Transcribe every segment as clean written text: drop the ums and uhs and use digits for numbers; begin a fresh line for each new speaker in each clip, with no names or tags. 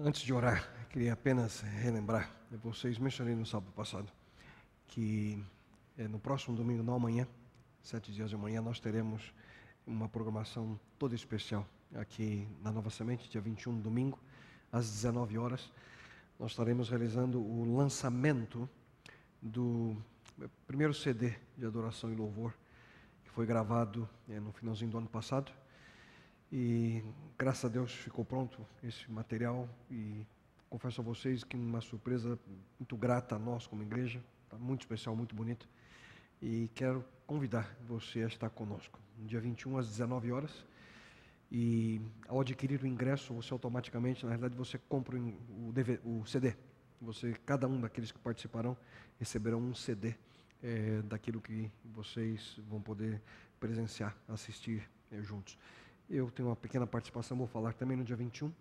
Antes de orar, queria apenas relembrar, vocês mencionei no sábado passado, que no próximo domingo, não amanhã, 7 dias de manhã, nós teremos uma programação toda especial aqui na Nova Semente, dia 21, domingo, às 19 horas. Nós estaremos realizando o lançamento do primeiro CD de adoração e louvor, que foi gravado no finalzinho do ano passado. E graças a Deus ficou pronto esse material e confesso a vocês que uma surpresa muito grata a nós como igreja, está muito especial, muito bonito. E quero convidar você a estar conosco no dia 21 às 19 horas. E ao adquirir o ingresso, você automaticamente, na realidade, você compra o CD. Cada um daqueles que participarão receberão um CD daquilo que vocês vão poder presenciar, assistir juntos. Eu tenho uma pequena participação, vou falar também no dia 21,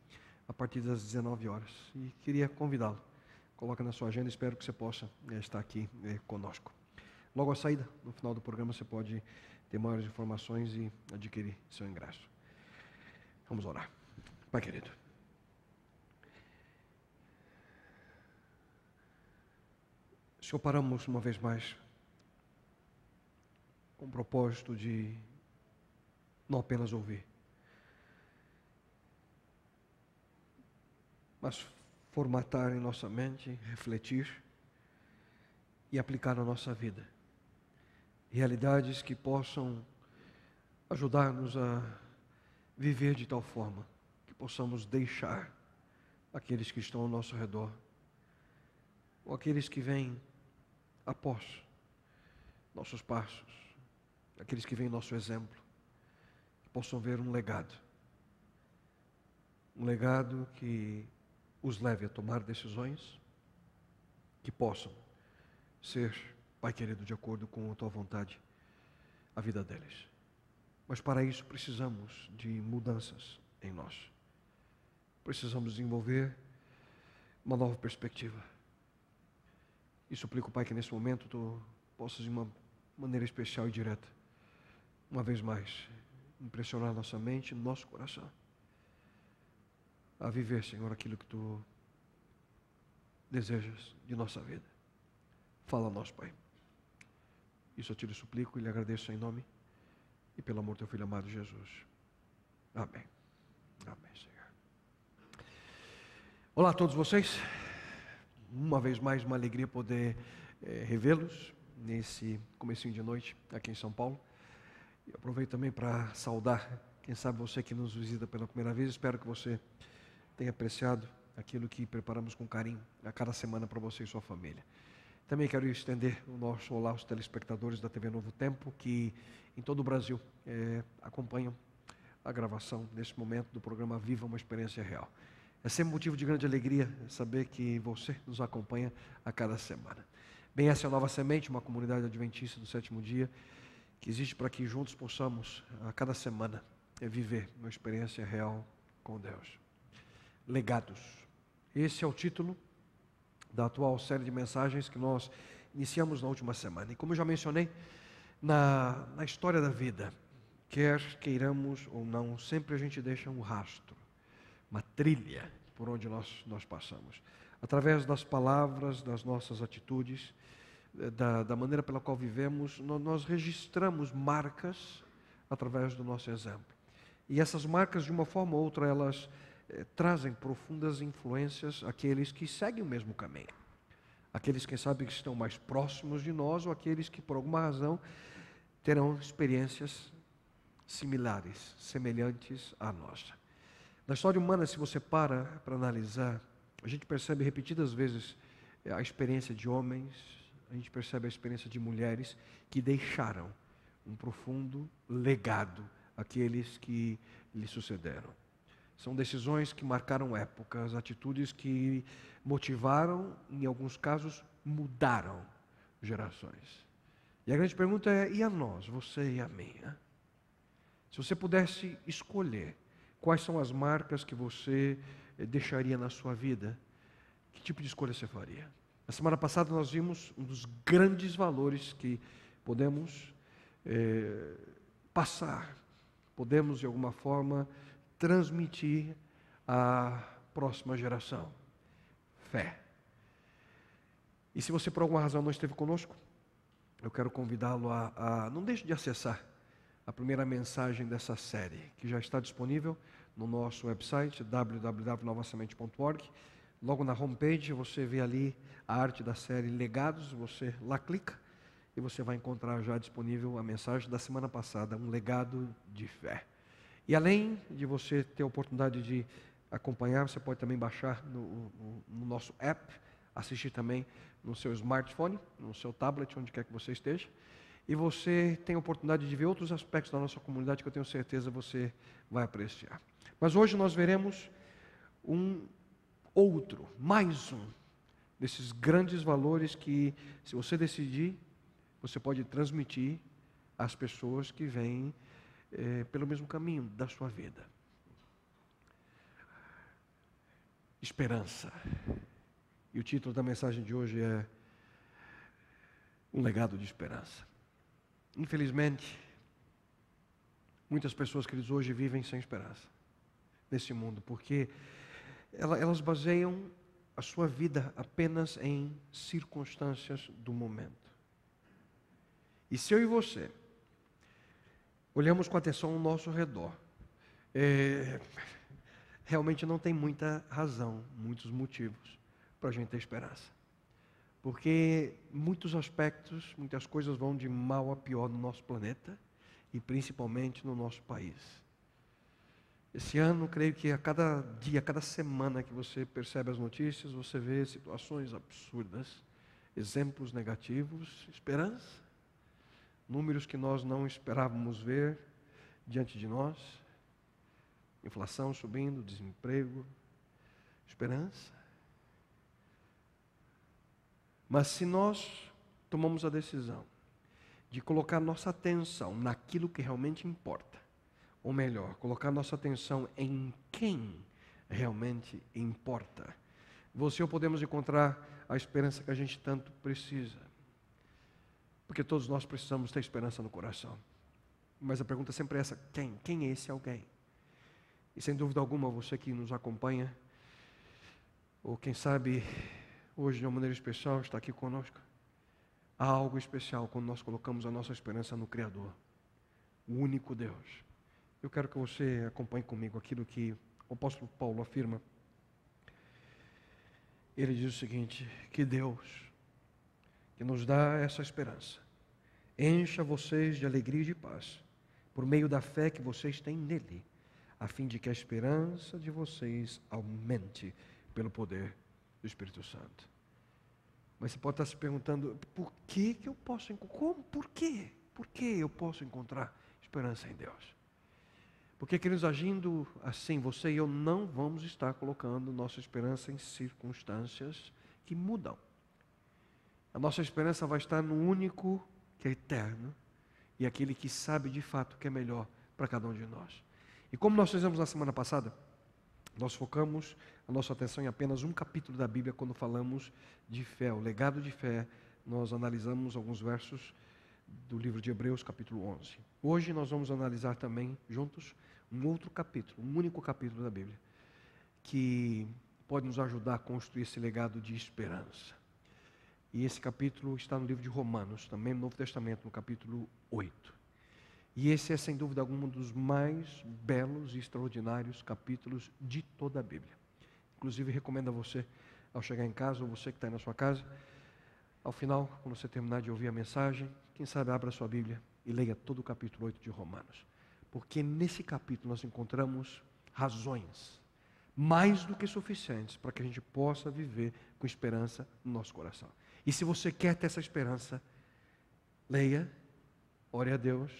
a partir das 19 horas. E queria convidá-lo. Coloca na sua agenda, espero que você possa estar aqui conosco. Logo à saída, no final do programa, você pode ter maiores informações e adquirir seu ingresso. Vamos orar. Pai querido, Senhor, paramos uma vez mais com o propósito de não apenas ouvir, mas formatar em nossa mente, refletir e aplicar na nossa vida realidades que possam ajudar-nos a viver de tal forma que possamos deixar aqueles que estão ao nosso redor, ou aqueles que vêm após nossos passos, aqueles que vêm nosso exemplo, que possam ver um legado que os leve a tomar decisões que possam ser, Pai querido, de acordo com a Tua vontade, a vida deles. Mas para isso precisamos de mudanças em nós. Precisamos desenvolver uma nova perspectiva. E suplico, Pai, que nesse momento Tu possas, de uma maneira especial e direta, uma vez mais, impressionar nossa mente e nosso coração a viver, Senhor, aquilo que Tu desejas de nossa vida. Fala a nós, Pai. Isso eu te suplico e lhe agradeço em nome e pelo amor do Teu Filho amado Jesus. Amém. Amém, Senhor. Olá a todos vocês. Uma vez mais, uma alegria poder revê-los nesse comecinho de noite aqui em São Paulo. E aproveito também para saudar, quem sabe você que nos visita pela primeira vez. Espero que você tenha apreciado aquilo que preparamos com carinho a cada semana para você e sua família. Também quero estender o nosso olá aos telespectadores da TV Novo Tempo, que em todo o Brasil acompanham a gravação nesse momento do programa Viva uma Experiência Real. É sempre motivo de grande alegria saber que você nos acompanha a cada semana. Bem, essa é a Nova Semente, uma comunidade adventista do sétimo dia, que existe para que juntos possamos, a cada semana, viver uma experiência real com Deus. Legados. Esse é o título da atual série de mensagens que nós iniciamos na última semana. E como eu já mencionei, na história da vida, quer queiramos ou não, sempre a gente deixa um rastro, uma trilha por onde nós passamos. Através das palavras, das nossas atitudes, da maneira pela qual vivemos, nós registramos marcas através do nosso exemplo. E essas marcas, de uma forma ou outra, elas trazem profundas influências àqueles que seguem o mesmo caminho. Aqueles, quem sabe, que estão mais próximos de nós, ou aqueles que, por alguma razão, terão experiências similares, semelhantes à nossa. Na história humana, se você para analisar, a gente percebe repetidas vezes a experiência de homens, a gente percebe a experiência de mulheres que deixaram um profundo legado àqueles que lhe sucederam. São decisões que marcaram épocas, atitudes que motivaram, em alguns casos, mudaram gerações. E a grande pergunta é, e a nós, você e a minha? Se você pudesse escolher quais são as marcas que você deixaria na sua vida, que tipo de escolha você faria? Na semana passada nós vimos um dos grandes valores que podemos passar, podemos de alguma forma transmitir a próxima geração? Fé. E se você por alguma razão não esteve conosco, eu quero convidá-lo não deixe de acessar a primeira mensagem dessa série, que já está disponível no nosso website, www.novasemente.org. Logo na homepage você vê ali a arte da série Legados, você lá clica e você vai encontrar já disponível a mensagem da semana passada, um legado de fé. E além de você ter a oportunidade de acompanhar, você pode também baixar no nosso app, assistir também no seu smartphone, no seu tablet, onde quer que você esteja. E você tem a oportunidade de ver outros aspectos da nossa comunidade que eu tenho certeza você vai apreciar. Mas hoje nós veremos mais um desses grandes valores que, se você decidir, você pode transmitir às pessoas que vêm pelo mesmo caminho da sua vida. Esperança. E o título da mensagem de hoje é Um Legado de Esperança. Infelizmente, muitas pessoas, queridos, hoje vivem sem esperança nesse mundo, porque elas baseiam a sua vida apenas em circunstâncias do momento. E se eu e você olhamos com atenção ao nosso redor, realmente não tem muita razão, muitos motivos para a gente ter esperança. Porque muitos aspectos, muitas coisas vão de mal a pior no nosso planeta e principalmente no nosso país. Esse ano, creio que a cada dia, a cada semana que você percebe as notícias, você vê situações absurdas, exemplos negativos, esperança, números que nós não esperávamos ver diante de nós, inflação subindo, desemprego, esperança. Mas se nós tomamos a decisão de colocar nossa atenção naquilo que realmente importa, ou melhor, colocar nossa atenção em quem realmente importa, você e eu podemos encontrar a esperança que a gente tanto precisa. Porque todos nós precisamos ter esperança no coração. Mas a pergunta sempre é essa: quem? Quem é esse alguém? E sem dúvida alguma, você que nos acompanha, ou quem sabe hoje de uma maneira especial está aqui conosco, há algo especial quando nós colocamos a nossa esperança no Criador, o único Deus. Eu quero que você acompanhe comigo aquilo que o apóstolo Paulo afirma. Ele diz o seguinte: que Deus, que nos dá essa esperança, encha vocês de alegria e de paz, por meio da fé que vocês têm nele, a fim de que a esperança de vocês aumente pelo poder do Espírito Santo. Mas você pode estar se perguntando: por que eu posso encontrar? Como? Por quê? Por que eu posso encontrar esperança em Deus? Porque, queridos, agindo assim, você e eu não vamos estar colocando nossa esperança em circunstâncias que mudam. A nossa esperança vai estar no único que é eterno e aquele que sabe de fato o que é melhor para cada um de nós. E como nós fizemos na semana passada, nós focamos a nossa atenção em apenas um capítulo da Bíblia quando falamos de fé, o legado de fé. Nós analisamos alguns versos do livro de Hebreus, capítulo 11. Hoje nós vamos analisar também juntos um outro capítulo, um único capítulo da Bíblia, que pode nos ajudar a construir esse legado de esperança. E esse capítulo está no livro de Romanos, também no Novo Testamento, no capítulo 8. E esse é, sem dúvida alguma, um dos mais belos e extraordinários capítulos de toda a Bíblia. Inclusive, recomendo a você, ao chegar em casa, ou você que está aí na sua casa, ao final, quando você terminar de ouvir a mensagem, quem sabe abra a sua Bíblia e leia todo o capítulo 8 de Romanos. Porque nesse capítulo nós encontramos razões mais do que suficientes para que a gente possa viver com esperança no nosso coração. E se você quer ter essa esperança, leia, ore a Deus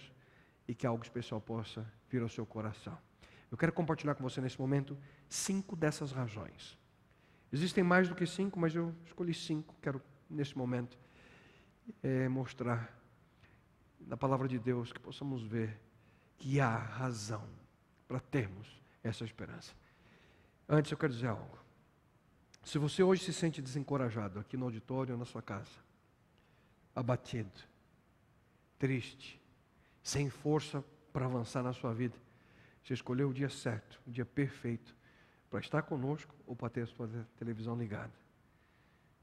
e que algo especial possa vir ao seu coração. Eu quero compartilhar com você nesse momento 5 dessas razões. Existem mais do que 5, mas eu escolhi 5, quero nesse momento mostrar na palavra de Deus que possamos ver que há razão para termos essa esperança. Antes eu quero dizer algo. Se você hoje se sente desencorajado aqui no auditório ou na sua casa, abatido, triste, sem força para avançar na sua vida, você escolheu o dia certo, o dia perfeito, para estar conosco ou para ter a sua televisão ligada.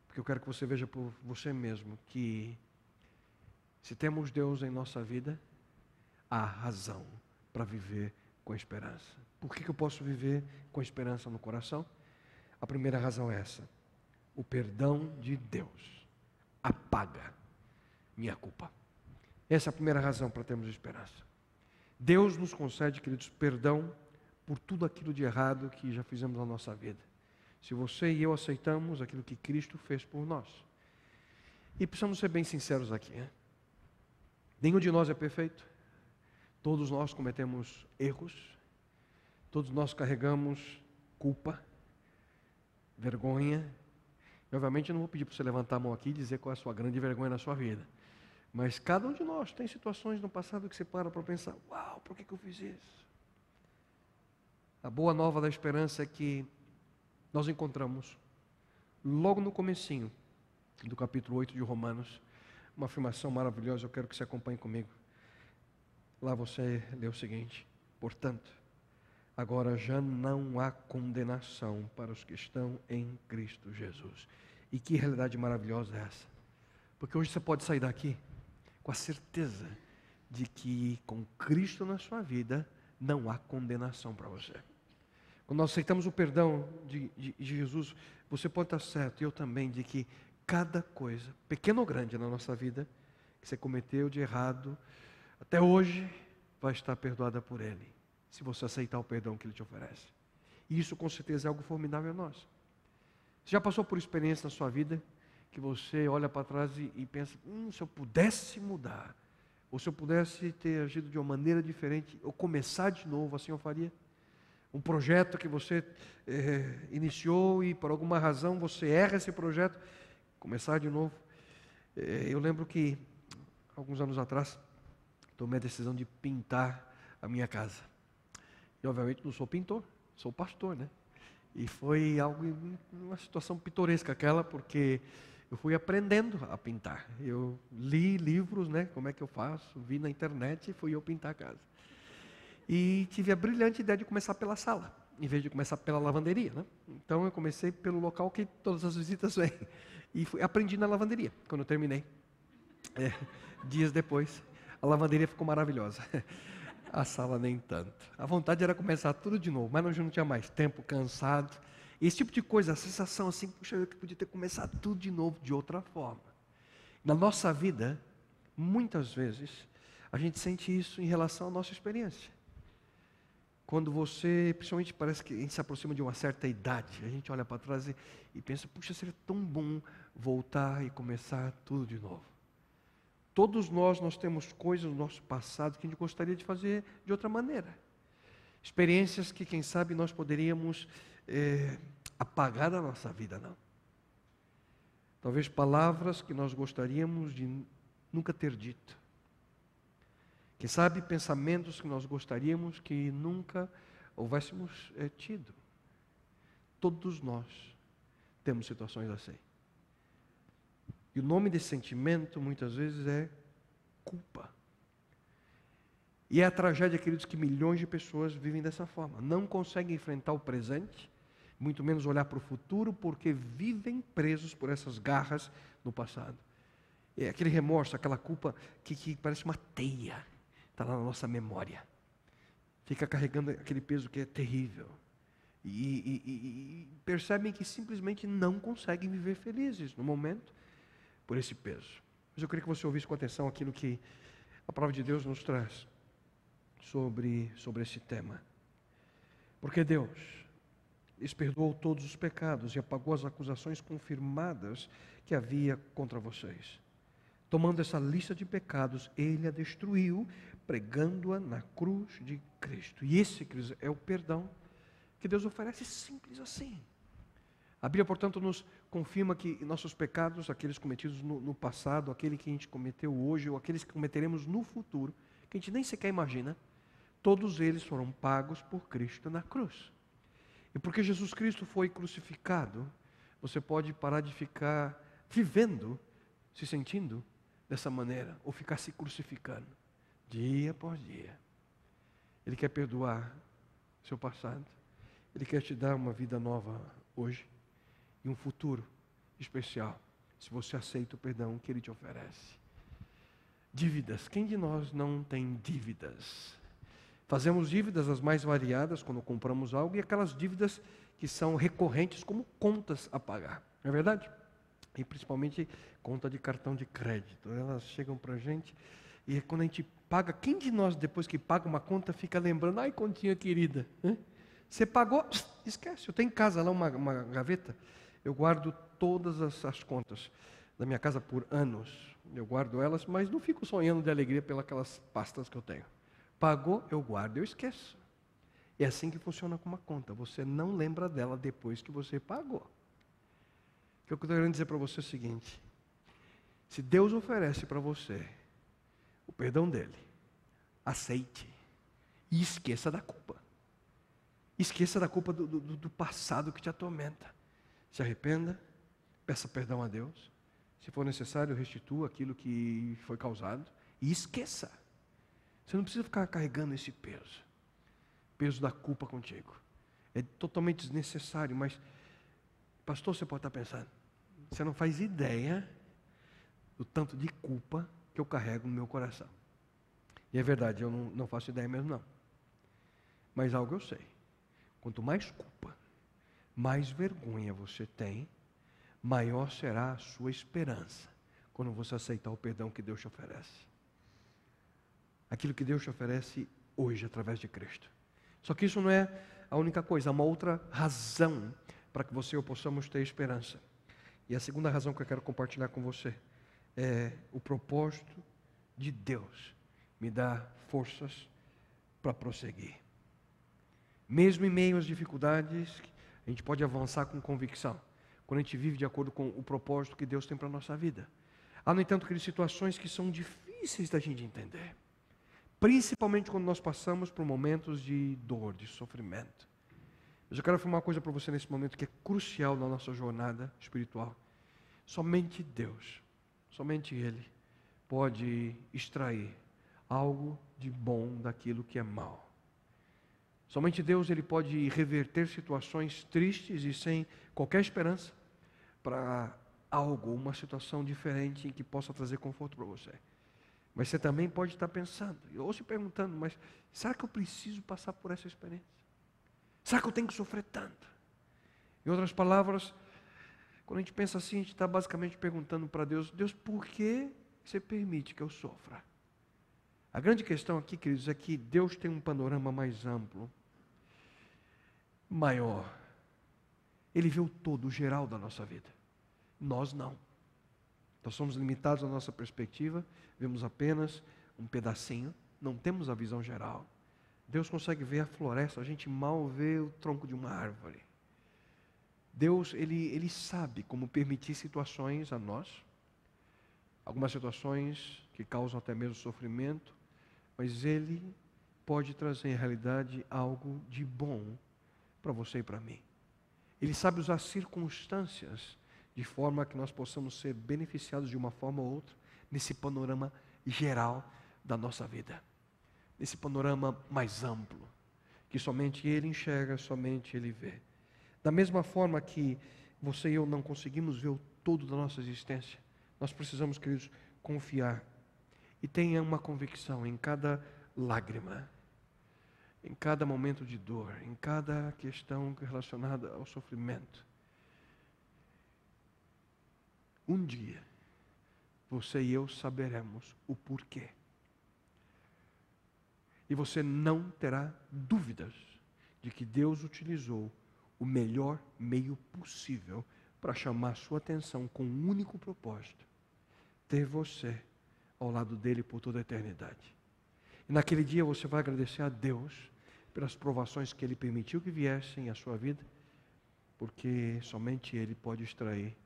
Porque eu quero que você veja por você mesmo que se temos Deus em nossa vida, há razão para viver com esperança. Por que eu posso viver com esperança no coração? A primeira razão é essa: o perdão de Deus apaga minha culpa. Essa é a primeira razão para termos esperança. Deus nos concede, queridos, perdão por tudo aquilo de errado que já fizemos na nossa vida. Se você e eu aceitamos aquilo que Cristo fez por nós. E precisamos ser bem sinceros aqui, né? Nenhum de nós é perfeito. Todos nós cometemos erros. Todos nós carregamos culpa, vergonha. E, obviamente, eu não vou pedir para você levantar a mão aqui e dizer qual é a sua grande vergonha na sua vida. Mas cada um de nós tem situações no passado que você para pensar: uau, por que eu fiz isso? A boa nova da esperança é que nós encontramos, logo no comecinho do capítulo 8 de Romanos, uma afirmação maravilhosa. Eu quero que você acompanhe comigo. Lá você lê o seguinte: portanto, agora já não há condenação para os que estão em Cristo Jesus. E que realidade maravilhosa é essa? Porque hoje você pode sair daqui com a certeza de que com Cristo na sua vida não há condenação para você. Quando nós aceitamos o perdão de Jesus, você pode estar certo, e eu também, de que cada coisa, pequena ou grande na nossa vida, que você cometeu de errado, até hoje, vai estar perdoada por Ele, se você aceitar o perdão que Ele te oferece. E isso com certeza é algo formidável a nós. Você já passou por experiência na sua vida que você olha para trás e pensa: se eu pudesse mudar, ou se eu pudesse ter agido de uma maneira diferente, ou começar de novo, assim eu faria? Um projeto que você iniciou e por alguma razão você erra esse projeto, começar de novo. Eu lembro que, alguns anos atrás, tomei a decisão de pintar a minha casa. E obviamente não sou pintor, sou pastor, né? E foi uma situação pitoresca aquela, porque eu fui aprendendo a pintar. Eu li livros, né? Como é que eu faço? Vi na internet e fui eu pintar a casa. E tive a brilhante ideia de começar pela sala, em vez de começar pela lavanderia, né? Então eu comecei pelo local que todas as visitas vêm. E aprendi na lavanderia, quando eu terminei. Dias depois, a lavanderia ficou maravilhosa. A sala nem tanto. A vontade era começar tudo de novo, mas não tinha mais tempo, cansado. E esse tipo de coisa, a sensação assim: puxa, eu que podia ter começado tudo de novo, de outra forma. Na nossa vida, muitas vezes, a gente sente isso em relação à nossa experiência. Quando você, principalmente, parece que a gente se aproxima de uma certa idade, a gente olha para trás e pensa: puxa, seria tão bom voltar e começar tudo de novo. Todos nós temos coisas no nosso passado que a gente gostaria de fazer de outra maneira. Experiências que, quem sabe, nós poderíamos apagar da nossa vida, não. Talvez palavras que nós gostaríamos de nunca ter dito. Quem sabe pensamentos que nós gostaríamos que nunca houvéssemos tido. Todos nós temos situações assim. E o nome desse sentimento, muitas vezes, é culpa. E é a tragédia, queridos, que milhões de pessoas vivem dessa forma. Não conseguem enfrentar o presente, muito menos olhar para o futuro, porque vivem presos por essas garras no passado. É aquele remorso, aquela culpa que parece uma teia, está lá na nossa memória. Fica carregando aquele peso que é terrível. E percebem que simplesmente não conseguem viver felizes no momento por esse peso. Mas eu queria que você ouvisse com atenção aquilo que a palavra de Deus nos traz sobre esse tema. Porque Deus lhes perdoou todos os pecados e apagou as acusações confirmadas que havia contra vocês. Tomando essa lista de pecados, Ele a destruiu, pregando-a na cruz de Cristo. E esse, queridos, é o perdão que Deus oferece, simples assim. A Bíblia, portanto, nos confirma que nossos pecados, aqueles cometidos no passado, aquele que a gente cometeu hoje, ou aqueles que cometeremos no futuro, que a gente nem sequer imagina, todos eles foram pagos por Cristo na cruz. E porque Jesus Cristo foi crucificado, você pode parar de ficar vivendo, se sentindo dessa maneira, ou ficar se crucificando, dia após dia. Ele quer perdoar seu passado. Ele quer te dar uma vida nova hoje e um futuro especial, se você aceita o perdão que Ele te oferece. Dívidas. Quem de nós não tem dívidas? Fazemos dívidas as mais variadas quando compramos algo e aquelas dívidas que são recorrentes como contas a pagar. Não é verdade? E principalmente conta de cartão de crédito. Elas chegam para a gente e quando a gente paga, quem de nós depois que paga uma conta fica lembrando, ai continha querida, né? Você pagou, esquece. Eu tenho em casa lá uma gaveta, eu guardo todas as contas da minha casa por anos. Eu guardo elas, mas não fico sonhando de alegria pelas aquelas pastas que eu tenho. Pagou, eu guardo, eu esqueço. É assim que funciona com uma conta. Você não lembra dela depois que você pagou. O que eu estou querendo dizer para você é o seguinte: se Deus oferece para você o perdão dele, aceite e esqueça da culpa. Esqueça da culpa do passado que te atormenta. Se arrependa, peça perdão a Deus. Se for necessário, restitua aquilo que foi causado e esqueça. Você não precisa ficar carregando esse peso da culpa contigo. É totalmente desnecessário, mas, pastor, você pode estar pensando, você não faz ideia do tanto de culpa que eu carrego no meu coração. E é verdade, eu não faço ideia mesmo não. Mas algo eu sei. Quanto mais culpa, mais vergonha você tem, maior será a sua esperança quando você aceitar o perdão que Deus te oferece. Aquilo que Deus te oferece hoje através de Cristo. Só que isso não é a única coisa, há uma outra razão para que você e eu possamos ter esperança. E a segunda razão que eu quero compartilhar com você é o propósito de Deus me dar forças para prosseguir. Mesmo em meio às dificuldades, a gente pode avançar com convicção, quando a gente vive de acordo com o propósito que Deus tem para a nossa vida. Há, no entanto, aquelas situações que são difíceis da gente entender, principalmente quando nós passamos por momentos de dor, de sofrimento. Mas eu quero afirmar uma coisa para você nesse momento que é crucial na nossa jornada espiritual. Somente Deus, somente Ele, pode extrair algo de bom daquilo que é mal. Somente Deus ele pode reverter situações tristes e sem qualquer esperança para algo, uma situação diferente em que possa trazer conforto para você. Mas você também pode estar pensando, ou se perguntando, mas será que eu preciso passar por essa experiência? Será que eu tenho que sofrer tanto? Em outras palavras, quando a gente pensa assim, a gente está basicamente perguntando para Deus, Deus, por que você permite que eu sofra? A grande questão aqui, queridos, é que Deus tem um panorama mais amplo, maior. Ele vê o todo, o geral da nossa vida. Nós não. Nós somos limitados à nossa perspectiva, vemos apenas um pedacinho, não temos a visão geral. Deus consegue ver a floresta, a gente mal vê o tronco de uma árvore. Deus, ele sabe como permitir situações a nós, algumas situações que causam até mesmo sofrimento, mas Ele pode trazer em realidade algo de bom para você e para mim. Ele sabe usar circunstâncias de forma que nós possamos ser beneficiados de uma forma ou outra nesse panorama geral da nossa vida. Nesse panorama mais amplo, que somente Ele enxerga, somente Ele vê. Da mesma forma que você e eu não conseguimos ver o todo da nossa existência, nós precisamos, queridos, confiar. E tenha uma convicção em cada lágrima, em cada momento de dor, em cada questão relacionada ao sofrimento. Um dia, você e eu saberemos o porquê. E você não terá dúvidas de que Deus utilizou o melhor meio possível para chamar sua atenção com um único propósito: ter você ao lado dele por toda a eternidade. E naquele dia você vai agradecer a Deus pelas provações que Ele permitiu que viessem à sua vida, porque somente Ele pode extrair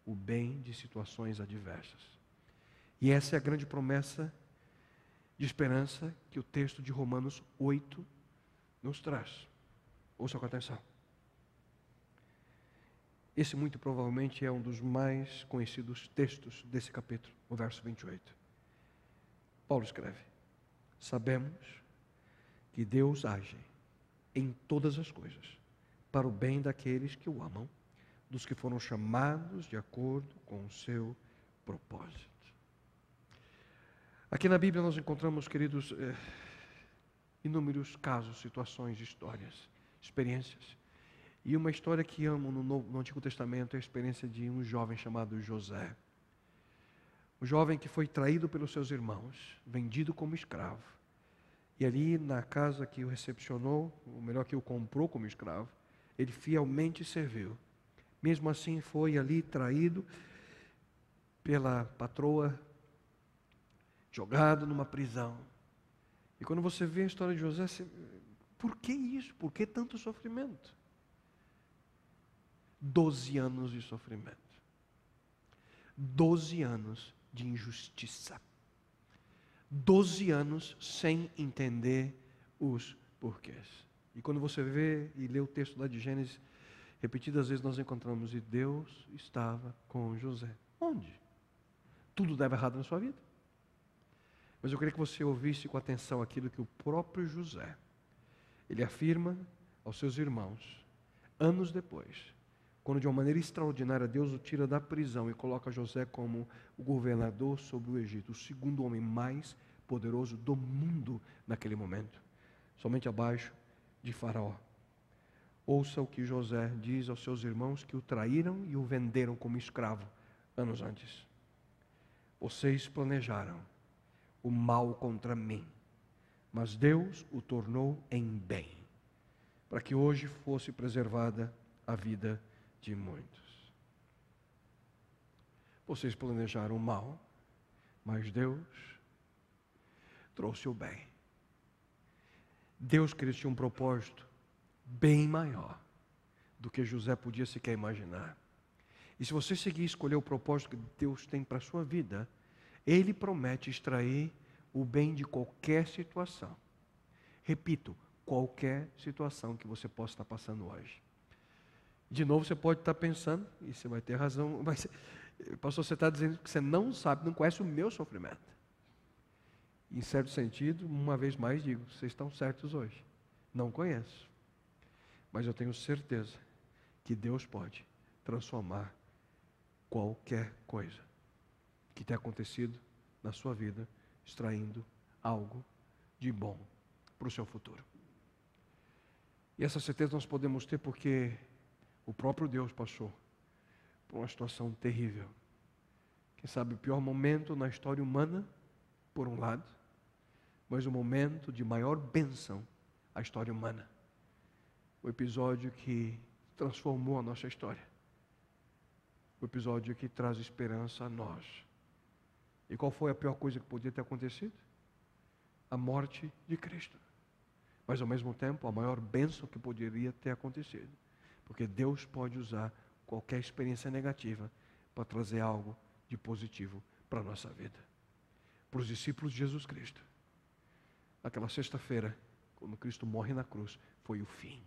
o bem de situações adversas. E essa é a grande promessa de esperança que o texto de Romanos 8 nos traz. Ouça com atenção. Esse muito provavelmente é um dos mais conhecidos textos desse capítulo, o verso 28. Paulo escreve: sabemos que Deus age em todas as coisas para o bem daqueles que o amam, dos que foram chamados de acordo com o seu propósito. Aqui na Bíblia nós encontramos, queridos, inúmeros casos, situações, histórias, experiências. E uma história que amo no Antigo Testamento é a experiência de um jovem chamado José. Um jovem que foi traído pelos seus irmãos, vendido como escravo. E ali na casa que o recepcionou, ou melhor, que o comprou como escravo, ele fielmente serviu. Mesmo assim foi ali traído pela patroa, jogado numa prisão. E quando você vê a história de José, por que isso? Por que tanto sofrimento? 12 anos de sofrimento. 12 anos de injustiça. 12 anos sem entender os porquês. E quando você vê e lê o texto lá de Gênesis, repetidas vezes nós encontramos, e Deus estava com José. Onde? Tudo dava errado na sua vida. Mas eu queria que você ouvisse com atenção aquilo que o próprio José, ele afirma aos seus irmãos, anos depois, quando de uma maneira extraordinária Deus o tira da prisão e coloca José como o governador sobre o Egito, o segundo homem mais poderoso do mundo naquele momento, somente abaixo de Faraó. Ouça o que José diz aos seus irmãos que o traíram e o venderam como escravo anos antes. Vocês planejaram o mal contra mim, mas Deus o tornou em bem, para que hoje fosse preservada a vida de muitos. Vocês planejaram o mal, mas Deus trouxe o bem. Deus, querido, tinha um propósito bem maior do que José podia sequer imaginar. E se você seguir e escolher o propósito que Deus tem para a sua vida, Ele promete extrair o bem de qualquer situação. Repito, qualquer situação que você possa estar passando hoje. De novo, você pode estar pensando, e você vai ter razão, mas, pastor, você está dizendo que você não sabe, não conhece o meu sofrimento. Em certo sentido, uma vez mais digo, vocês estão certos hoje. Não conheço. Mas eu tenho certeza que Deus pode transformar qualquer coisa que tenha acontecido na sua vida, extraindo algo de bom para o seu futuro. E essa certeza nós podemos ter porque o próprio Deus passou por uma situação terrível. Quem sabe o pior momento na história humana, por um lado, mas o momento de maior bênção à história humana. O episódio que transformou a nossa história. O episódio que traz esperança a nós. E qual foi a pior coisa que podia ter acontecido? A morte de Cristo. Mas ao mesmo tempo, a maior bênção que poderia ter acontecido. Porque Deus pode usar qualquer experiência negativa para trazer algo de positivo para a nossa vida. Para os discípulos de Jesus Cristo, aquela sexta-feira, quando Cristo morre na cruz, foi o fim.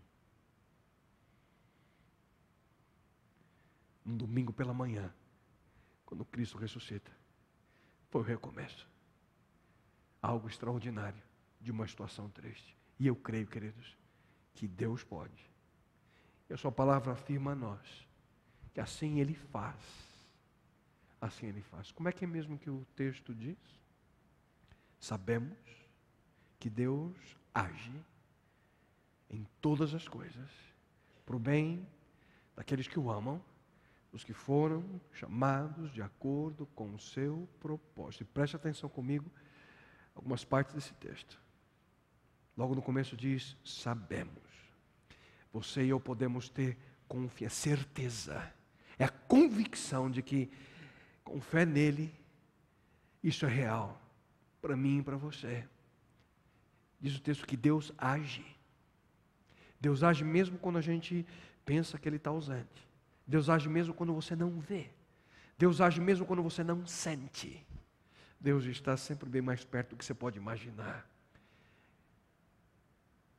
Um domingo pela manhã, quando Cristo ressuscita, foi o recomeço. Algo extraordinário de uma situação triste. E eu creio, queridos, que Deus pode. E a sua palavra afirma a nós que assim Ele faz. Assim Ele faz. Como é que é mesmo que o texto diz? Sabemos que Deus age em todas as coisas para o bem daqueles que o amam, os que foram chamados de acordo com o seu propósito. E preste atenção comigo, algumas partes desse texto. Logo no começo diz, sabemos. Você e eu podemos ter confiança, certeza. É a convicção de que, com fé nele, isso é real. Para mim e para você. Diz o texto que Deus age. Deus age mesmo quando a gente pensa que Ele está ausente. Deus age mesmo quando você não vê. Deus age mesmo quando você não sente. Deus está sempre bem mais perto do que você pode imaginar.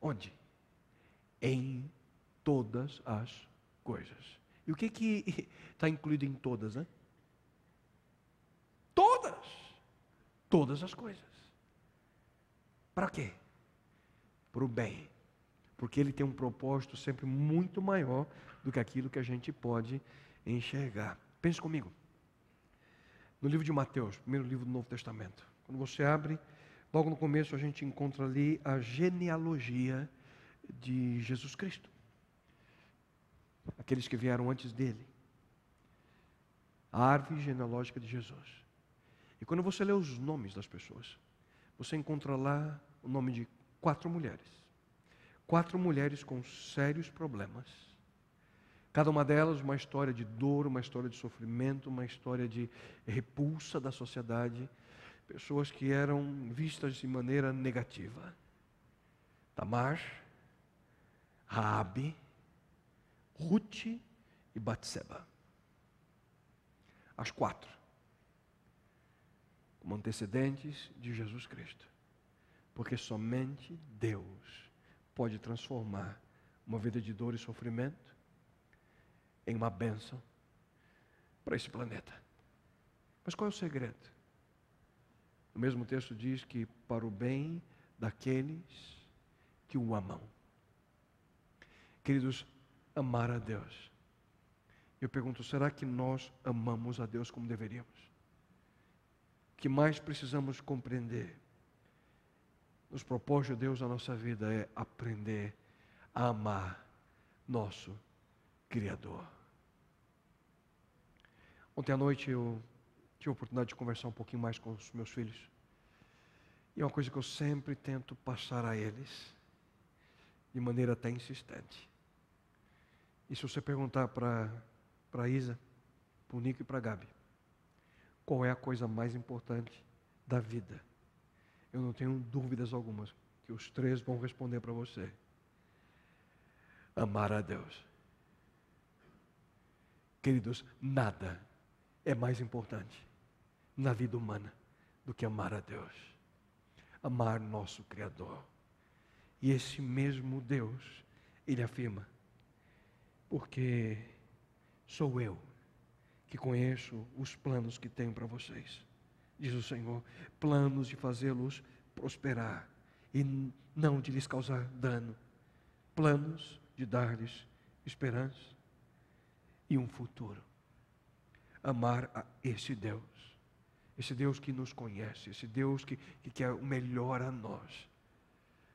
Onde? Em todas as coisas. E o que está incluído em todas, né? Todas! Todas as coisas. Para quê? Para o bem. porque Ele tem um propósito sempre muito maior do que aquilo que a gente pode enxergar. Pense comigo. No livro de Mateus, primeiro livro do Novo Testamento. Quando você abre, logo no começo a gente encontra ali a genealogia de Jesus Cristo. Aqueles que vieram antes dele. A árvore genealógica de Jesus. E quando você lê os nomes das pessoas, você encontra lá o nome de 4 mulheres. 4 mulheres com sérios problemas. Cada uma delas uma história de dor, uma história de sofrimento, uma história de repulsa da sociedade. Pessoas que eram vistas de maneira negativa. Tamar, Raabe, Ruth e Batseba. As 4. Como antecedentes de Jesus Cristo. Porque somente Deus pode transformar uma vida de dor e sofrimento em uma bênção para esse planeta. Mas qual é o segredo? O mesmo texto diz que para o bem daqueles que o amam. Queridos, amar a Deus. Eu pergunto, será que nós amamos a Deus como deveríamos? O que mais precisamos compreender nos propósitos de Deus na nossa vida é aprender a amar nosso Criador. Ontem à noite eu tive a oportunidade de conversar um pouquinho mais com os meus filhos. E é uma coisa que eu sempre tento passar a eles, de maneira até insistente. E se você perguntar para a Isa, para o Nico e para a Gabi, qual é a coisa mais importante da vida? Eu não tenho dúvidas algumas que os 3 vão responder para você. Amar a Deus. Queridos, nada é mais importante na vida humana do que amar a Deus. Amar nosso Criador. E esse mesmo Deus, Ele afirma, porque sou eu que conheço os planos que tenho para vocês. Diz o Senhor, planos de fazê-los prosperar e não de lhes causar dano. Planos de dar-lhes esperança e um futuro. Amar a esse Deus que nos conhece, esse Deus que quer o melhor a nós,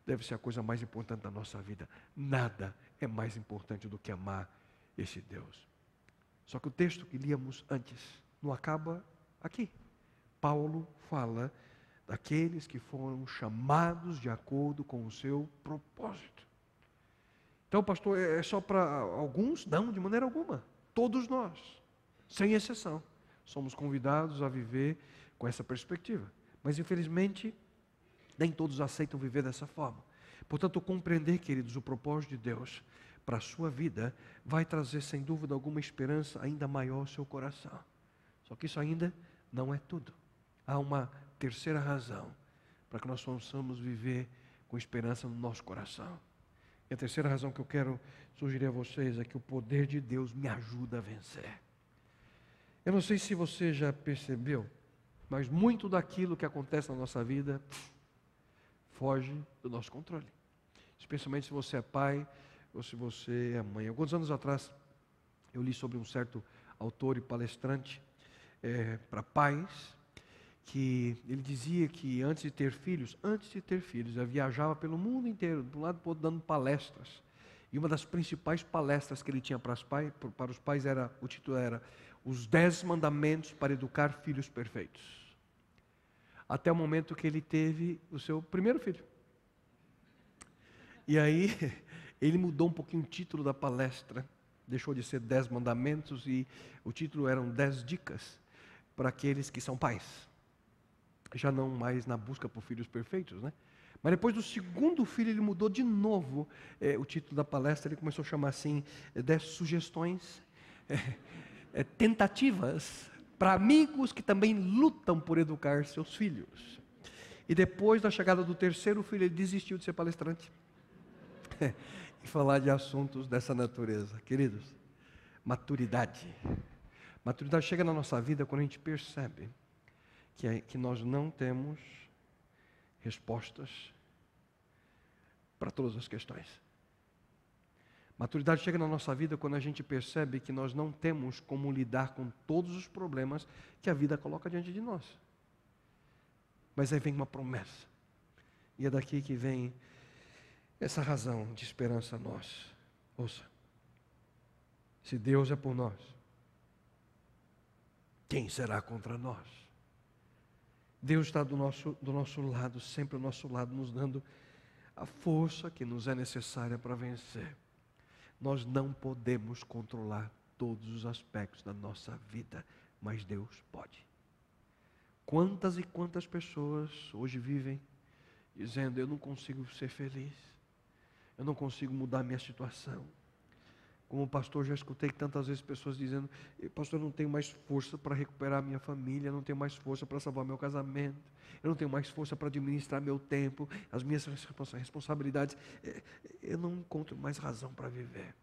deve ser a coisa mais importante da nossa vida. Nada é mais importante do que amar esse Deus. Só que o texto que líamos antes não acaba aqui. Paulo fala daqueles que foram chamados de acordo com o seu propósito. Então, pastor, é só para alguns? Não, de maneira alguma. Todos nós, sem exceção, somos convidados a viver com essa perspectiva. Mas, infelizmente, nem todos aceitam viver dessa forma. Portanto, compreender, queridos, o propósito de Deus para a sua vida vai trazer, sem dúvida alguma, esperança ainda maior ao seu coração. Só que isso ainda não é tudo. Há uma terceira razão para que nós possamos viver com esperança no nosso coração. E a terceira razão que eu quero sugerir a vocês é que o poder de Deus me ajuda a vencer. Eu não sei se você já percebeu, mas muito daquilo que acontece na nossa vida foge do nosso controle. Especialmente se você é pai ou se você é mãe. Alguns anos atrás, eu li sobre um certo autor e palestrante para pais, que ele dizia que antes de ter filhos, ele viajava pelo mundo inteiro, de um lado para o outro, dando palestras. E uma das principais palestras que ele tinha para os pais o título era Os 10 Mandamentos para Educar Filhos Perfeitos. Até o momento que ele teve o seu primeiro filho. E aí, ele mudou um pouquinho o título da palestra, deixou de ser 10 mandamentos e o título eram 10 dicas para aqueles que são pais. Já não mais na busca por filhos perfeitos, né? Mas depois do segundo filho, ele mudou de novo o título da palestra, ele começou a chamar assim, 10 sugestões, tentativas para amigos que também lutam por educar seus filhos. E depois da chegada do terceiro filho, ele desistiu de ser palestrante e falar de assuntos dessa natureza. Queridos, maturidade. Maturidade chega na nossa vida quando a gente percebe que nós não temos respostas para todas as questões. Maturidade chega na nossa vida quando a gente percebe que nós não temos como lidar com todos os problemas que a vida coloca diante de nós. Mas aí vem uma promessa. E é daqui que vem essa razão de esperança a nós. Ouça, se Deus é por nós, quem será contra nós? Deus está do nosso lado, sempre ao nosso lado, nos dando a força que nos é necessária para vencer. Nós não podemos controlar todos os aspectos da nossa vida, mas Deus pode. Quantas e quantas pessoas hoje vivem dizendo: eu não consigo ser feliz, eu não consigo mudar a minha situação. Como pastor, já escutei tantas vezes pessoas dizendo: pastor, eu não tenho mais força para recuperar minha família, eu não tenho mais força para salvar meu casamento, eu não tenho mais força para administrar meu tempo, as minhas responsabilidades, eu não encontro mais razão para viver,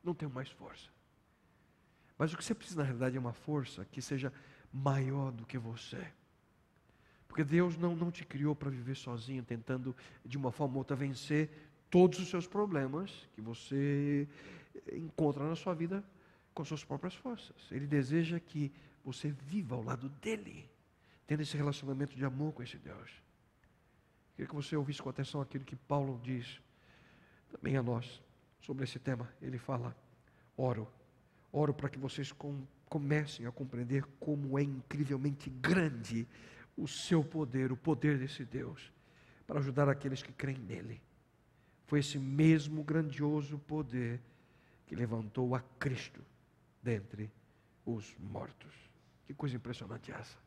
não tenho mais força. Mas o que você precisa na realidade é uma força que seja maior do que você. Porque Deus não te criou para viver sozinho, tentando de uma forma ou outra vencer todos os seus problemas que você encontra na sua vida com suas próprias forças. Ele deseja que você viva ao lado dele, tendo esse relacionamento de amor com esse Deus. Queria que você ouvisse com atenção aquilo que Paulo diz também a nós sobre esse tema. Ele fala: oro para que vocês comecem a compreender como é incrivelmente grande o seu poder, o poder desse Deus, para ajudar aqueles que creem nele. Foi esse mesmo grandioso poder que levantou a Cristo dentre os mortos. Que coisa impressionante essa.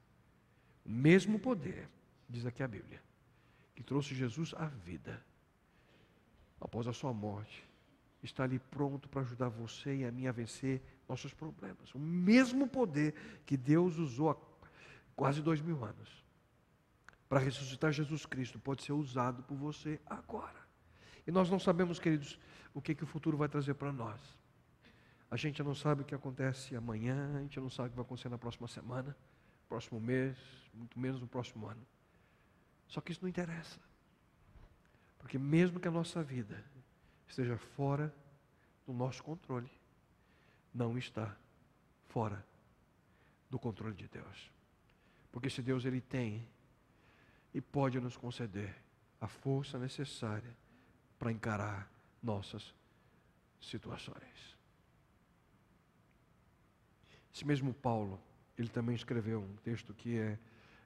O mesmo poder, diz aqui a Bíblia, que trouxe Jesus à vida após a sua morte, está ali pronto para ajudar você e a mim a vencer nossos problemas. O mesmo poder que Deus usou há quase 2000 anos para ressuscitar Jesus Cristo pode ser usado por você agora. E nós não sabemos, queridos, o que o futuro vai trazer para nós. A gente não sabe o que acontece amanhã, a gente não sabe o que vai acontecer na próxima semana, próximo mês, muito menos no próximo ano. Só que isso não interessa. Porque mesmo que a nossa vida esteja fora do nosso controle, não está fora do controle de Deus. Porque esse Deus, ele tem e pode nos conceder a força necessária para encarar nossas situações. Esse mesmo Paulo, ele também escreveu um texto que é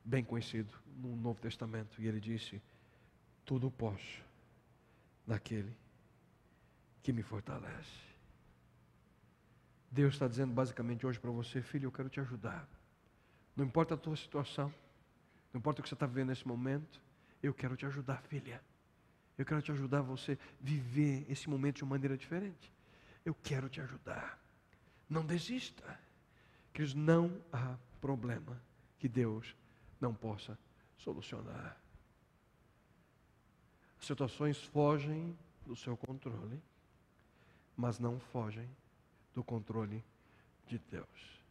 bem conhecido no Novo Testamento, e ele disse: tudo posso naquele que me fortalece. Deus está dizendo basicamente hoje para você: filho, eu quero te ajudar. Não importa a tua situação, não importa o que você está vivendo nesse momento, eu quero te ajudar, filha. Eu quero te ajudar a você viver esse momento de uma maneira diferente. Eu quero te ajudar. Não desista. Queridos, não há problema que Deus não possa solucionar. As situações fogem do seu controle, mas não fogem do controle de Deus.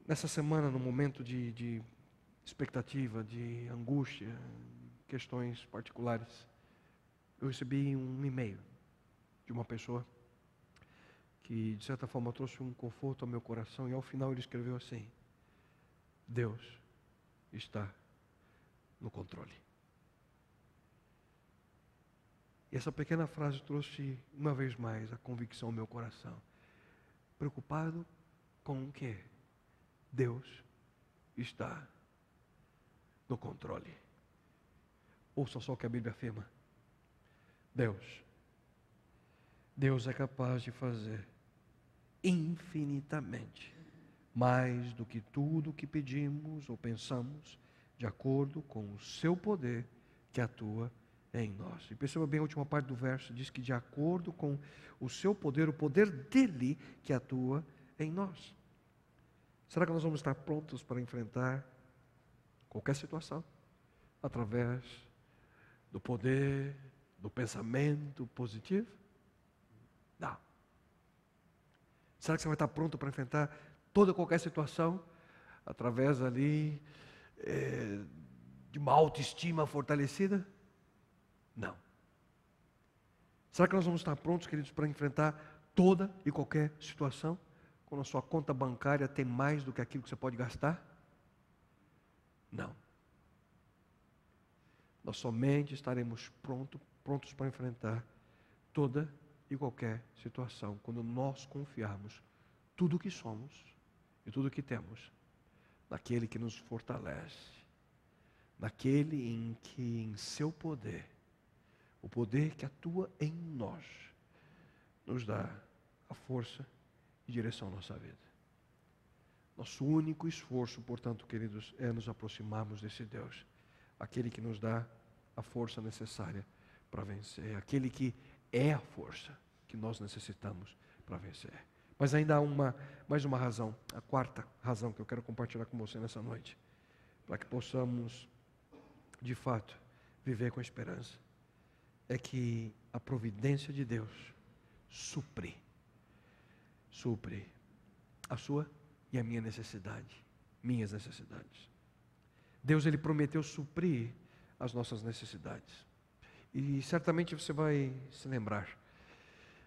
Nessa semana, no momento de expectativa, de angústia, questões particulares, eu recebi um e-mail de uma pessoa que, de certa forma, trouxe um conforto ao meu coração, e ao final ele escreveu assim: Deus está no controle. E essa pequena frase trouxe, uma vez mais, a convicção ao meu coração. Preocupado com o quê? Deus está no controle. Ouça só o que a Bíblia afirma. Deus é capaz de fazer infinitamente mais do que tudo o que pedimos ou pensamos, de acordo com o seu poder que atua em nós. E perceba bem a última parte do verso, diz que de acordo com o seu poder, o poder dele que atua em nós. Será que nós vamos estar prontos para enfrentar qualquer situação através do poder, do pensamento positivo? Não. Será que você vai estar pronto para enfrentar toda qualquer situação através ali de uma autoestima fortalecida? Não. Será que nós vamos estar prontos, queridos, para enfrentar toda e qualquer situação? Quando a sua conta bancária tem mais do que aquilo que você pode gastar? Não. Nós somente estaremos prontos para enfrentar toda e qualquer situação quando nós confiarmos tudo o que somos e tudo o que temos naquele que nos fortalece, naquele em que em seu poder, o poder que atua em nós, nos dá a força e direção à nossa vida. Nosso único esforço, portanto, queridos, é nos aproximarmos desse Deus, aquele que nos dá a força necessária para vencer, aquele que é a força que nós necessitamos para vencer. Mas ainda há mais uma razão, a quarta razão que eu quero compartilhar com você nessa noite, para que possamos, de fato, viver com esperança, é que a providência de Deus supre a sua e a minha necessidade, minhas necessidades. Deus, Ele prometeu suprir as nossas necessidades. E certamente você vai se lembrar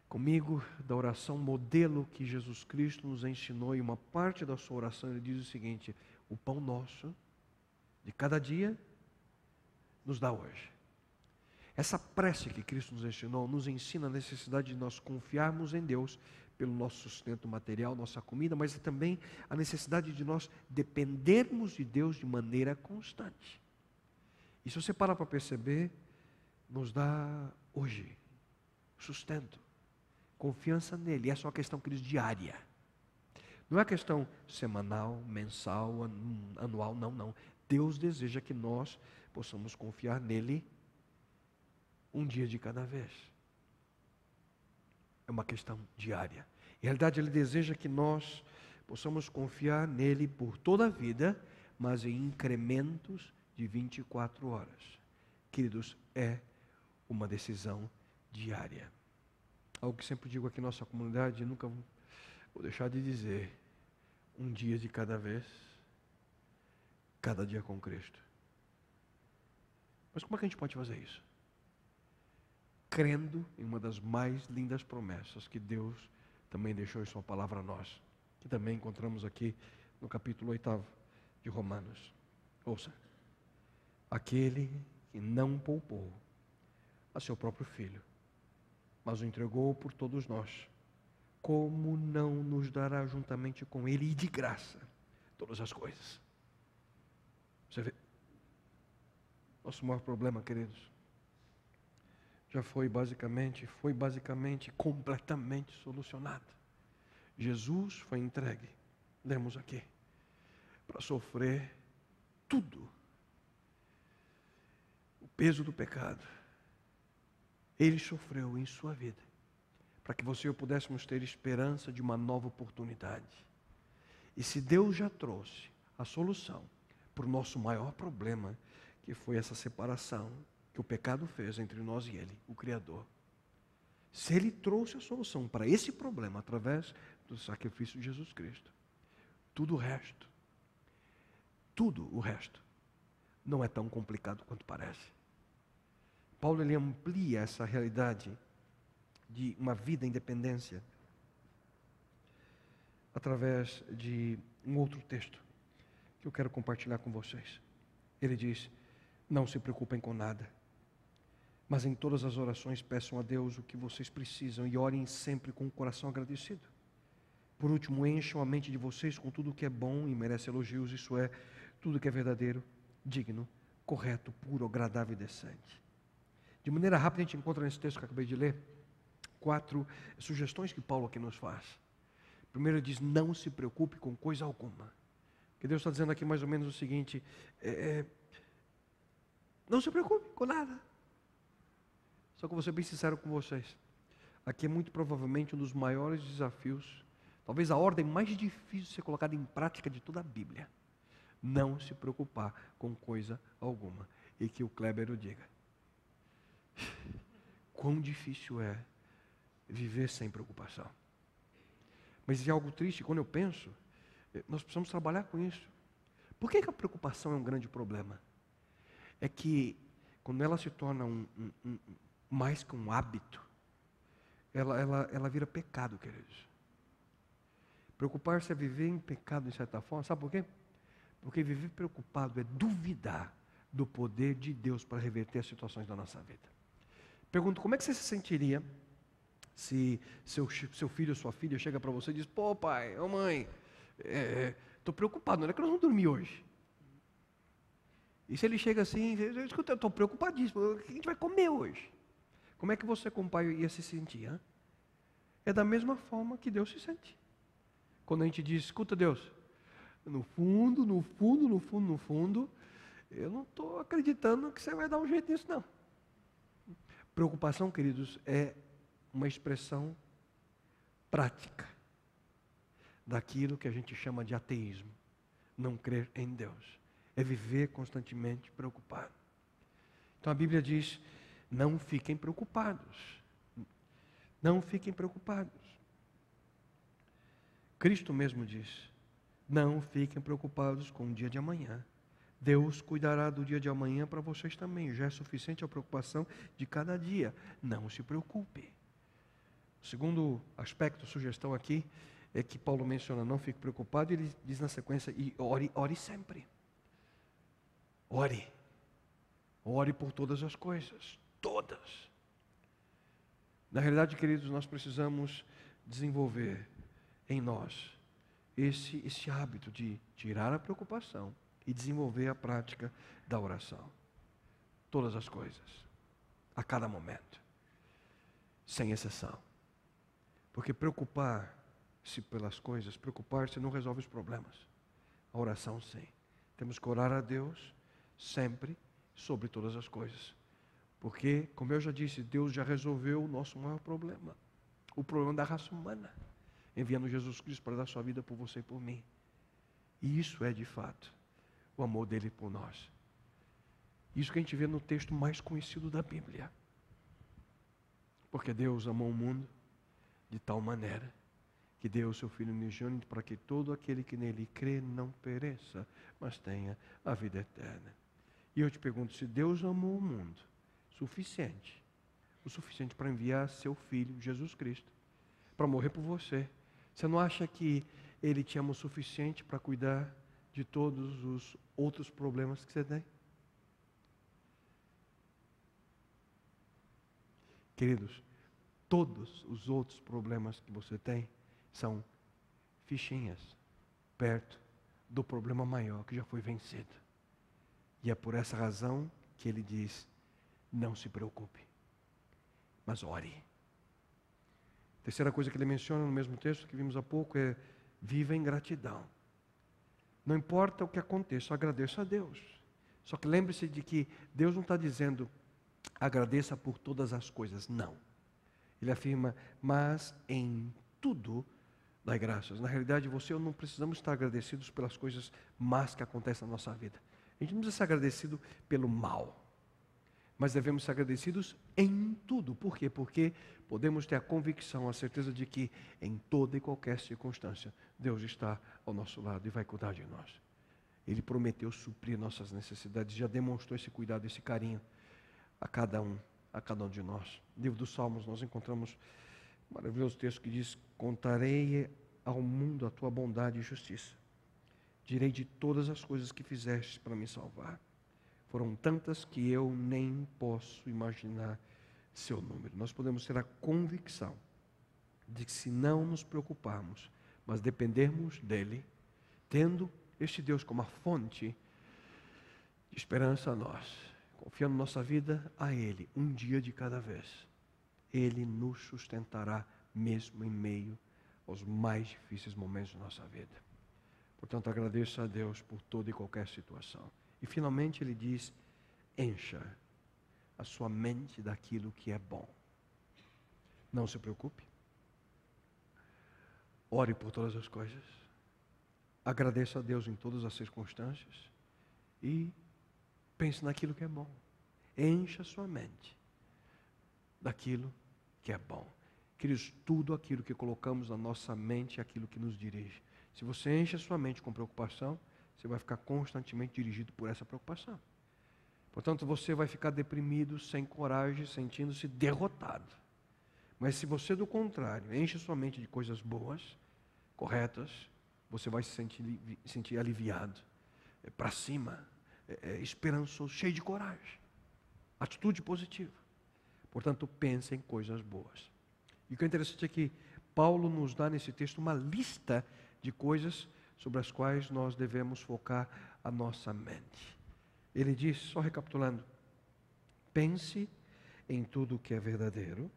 comigo da oração modelo que Jesus Cristo nos ensinou, e uma parte da sua oração ele diz o seguinte: o pão nosso de cada dia nos dá hoje. Essa prece que Cristo nos ensinou nos ensina a necessidade de nós confiarmos em Deus pelo nosso sustento material, nossa comida, mas também a necessidade de nós dependermos de Deus de maneira constante. E se você parar para perceber, nos dá hoje sustento, confiança nele. E essa é uma questão, queridos, diária. Não é uma questão semanal, mensal, anual, não. Deus deseja que nós possamos confiar nele um dia de cada vez. É uma questão diária. Em realidade, Ele deseja que nós possamos confiar nele por toda a vida, mas em incrementos de 24 horas. Queridos, é uma decisão diária. Algo que sempre digo aqui na nossa comunidade, nunca vou deixar de dizer: um dia de cada vez, cada dia com Cristo. Mas como é que a gente pode fazer isso? Crendo em uma das mais lindas promessas que Deus também deixou em sua palavra a nós, que também encontramos aqui no capítulo 8 de Romanos. Ouça: aquele que não poupou a seu próprio Filho, mas o entregou por todos nós, como não nos dará juntamente com Ele e de graça todas as coisas? Você vê, nosso maior problema, queridos, já foi basicamente, completamente solucionado. Jesus foi entregue, lemos aqui, para sofrer tudo, o peso do pecado. Ele sofreu em sua vida, para que você e eu pudéssemos ter esperança de uma nova oportunidade. E se Deus já trouxe a solução para o nosso maior problema, que foi essa separação que o pecado fez entre nós e Ele, o Criador. Se Ele trouxe a solução para esse problema através do sacrifício de Jesus Cristo, tudo o resto não é tão complicado quanto parece. Paulo, ele amplia essa realidade de uma vida em dependência através de um outro texto que eu quero compartilhar com vocês. Ele diz: não se preocupem com nada, mas em todas as orações peçam a Deus o que vocês precisam e orem sempre com o coração agradecido. Por último, encham a mente de vocês com tudo o que é bom e merece elogios, isso é, tudo que é verdadeiro, digno, correto, puro, agradável e decente. De maneira rápida, a gente encontra nesse texto que eu acabei de ler 4 sugestões que Paulo aqui nos faz. Primeiro, ele diz: não se preocupe com coisa alguma. Que Deus está dizendo aqui mais ou menos o seguinte: não se preocupe com nada. Só que eu vou ser bem sincero com vocês. Aqui é muito provavelmente um dos maiores desafios, talvez a ordem mais difícil de ser colocada em prática de toda a Bíblia. Não se preocupar com coisa alguma. E que o Kleber o diga. Quão difícil é viver sem preocupação. Mas é algo triste, quando eu penso, nós precisamos trabalhar com isso. Por que a preocupação é um grande problema? É que quando ela se torna mais que um hábito, ela vira pecado, queridos. Preocupar-se é viver em pecado, de certa forma. Sabe por quê? Porque viver preocupado é duvidar do poder de Deus para reverter as situações da nossa vida. Pergunto, como é que você se sentiria se seu filho ou sua filha chega para você e diz: pô, pai, ô mãe, estou preocupado, não é que nós vamos dormir hoje. E se ele chega assim, escuta, eu estou preocupadíssimo, o que a gente vai comer hoje? Como é que você, como pai, ia se sentir? Hein? É da mesma forma que Deus se sente. Quando a gente diz: escuta, Deus, no fundo, eu não estou acreditando que você vai dar um jeito nisso, não. Preocupação, queridos, é uma expressão prática daquilo que a gente chama de ateísmo. Não crer em Deus. É viver constantemente preocupado. Então a Bíblia diz: não fiquem preocupados. Não fiquem preocupados. Cristo mesmo diz: não fiquem preocupados com o dia de amanhã. Deus cuidará do dia de amanhã para vocês também. Já é suficiente a preocupação de cada dia. Não se preocupe. O segundo aspecto, sugestão aqui, é que Paulo menciona: não fique preocupado, e ele diz na sequência: e ore sempre. Ore. Ore por todas as coisas. Todas. Na realidade, queridos, nós precisamos desenvolver em nós esse hábito de tirar a preocupação e desenvolver a prática da oração. Todas as coisas. A cada momento. Sem exceção. Porque preocupar-se pelas coisas, preocupar-se não resolve os problemas. A oração sim. Temos que orar a Deus sempre sobre todas as coisas. Porque, como eu já disse, Deus já resolveu o nosso maior problema. O problema da raça humana. Enviando Jesus Cristo para dar sua vida por você e por mim. E isso é de fato o amor dele por nós. Isso que a gente vê no texto mais conhecido da Bíblia. Porque Deus amou o mundo de tal maneira que deu o seu Filho unigênito para que todo aquele que nele crê não pereça, mas tenha a vida eterna. E eu te pergunto, se Deus amou o mundo o suficiente para enviar seu Filho, Jesus Cristo, para morrer por você, você não acha que Ele te ama o suficiente para cuidar de todos os outros problemas que você tem? Queridos, todos os outros problemas que você tem são fichinhas perto do problema maior que já foi vencido. E é por essa razão que ele diz: não se preocupe, mas ore. Terceira coisa que ele menciona no mesmo texto que vimos há pouco é: viva em gratidão. Não importa o que aconteça, agradeça a Deus. Só que lembre-se de que Deus não está dizendo agradeça por todas as coisas, não. Ele afirma: mas em tudo dai graças. Na realidade, você e eu não precisamos estar agradecidos pelas coisas más que acontecem na nossa vida. A gente não precisa ser agradecido pelo mal. Mas devemos ser agradecidos em tudo. Por quê? Porque podemos ter a convicção, a certeza de que em toda e qualquer circunstância, Deus está ao nosso lado e vai cuidar de nós. Ele prometeu suprir nossas necessidades, já demonstrou esse cuidado, esse carinho a cada um de nós. No livro dos Salmos nós encontramos um maravilhoso texto que diz: contarei ao mundo a tua bondade e justiça. Direi de todas as coisas que fizeste para me salvar. Foram tantas que eu nem posso imaginar seu número. Nós podemos ter a convicção de que, se não nos preocuparmos, mas dependermos dele, tendo este Deus como a fonte de esperança a nós, confiando nossa vida a Ele, um dia de cada vez, Ele nos sustentará mesmo em meio aos mais difíceis momentos da nossa vida. Portanto, agradeça a Deus por toda e qualquer situação. E finalmente ele diz: encha a sua mente daquilo que é bom. Não se preocupe. Ore por todas as coisas. Agradeça a Deus em todas as circunstâncias. E pense naquilo que é bom. Encha a sua mente daquilo que é bom. Queridos, tudo aquilo que colocamos na nossa mente é aquilo que nos dirige. Se você enche a sua mente com preocupação, você vai ficar constantemente dirigido por essa preocupação. Portanto, você vai ficar deprimido, sem coragem, sentindo-se derrotado. Mas se você, do contrário, enche sua mente de coisas boas, corretas, você vai se sentir aliviado, para cima, esperançoso, cheio de coragem. Atitude positiva. Portanto, pense em coisas boas. E o que é interessante é que Paulo nos dá nesse texto uma lista de coisas sobre as quais nós devemos focar a nossa mente. Ele diz, só recapitulando, pense em tudo que é verdadeiro,